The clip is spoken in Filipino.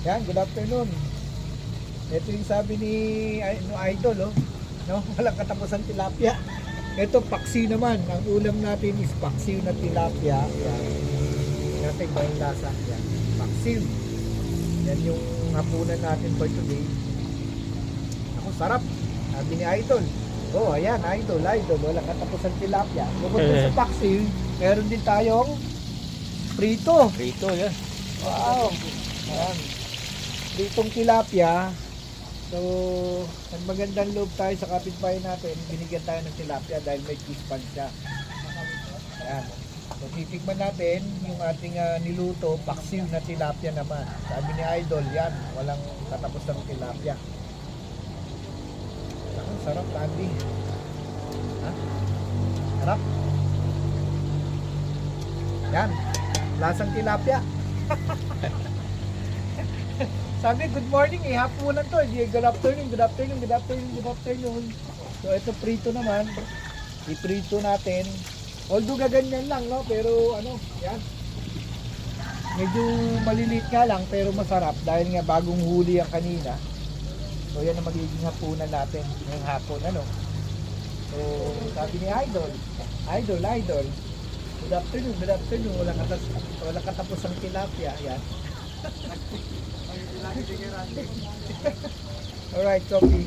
Yan, good afternoon. Ito yung sabi ni Idol, oh. No? Walang katapusang tilapia. Ito, paksiw naman. Ang ulam natin is paksiw na tilapia. Yan. Natin ba yung lasa? Yan. Paksiw. Yan yung hapunan natin for today. Ako, sarap. Sabi ni Idol. Oh, ayan, Idol. Walang katapusang tilapia. Bukod sa paksiw, meron din tayong prito. Prito, yan. Wow. Ayan. Pritong tilapia. So, magandang loob tayo sa kapitbahay natin. Binigyan tayo ng tilapia dahil may fish pan siya. Ayan. So, titikman natin yung ating niluto, paksiw na tilapia naman. Sabi ni Idol, yan, walang katapos ng tilapia. Ang sarap, Andy. Ha? Sarap. Yan, lasang tilapia. Sabi, good morning eh, hapunan to. Good afternoon. So, ito prito naman. I-prito natin. Although gaganyan lang, no? Pero, yan. Medyo maliliit nga lang, pero masarap. Dahil nga bagong huli ang kanina. So, yan ang magiging hapunan natin. Ngayong hapon, So, sabi ni Idol. Idol. Good afternoon. Walang katapos ang tilapia. Yan. Alright, Sophie.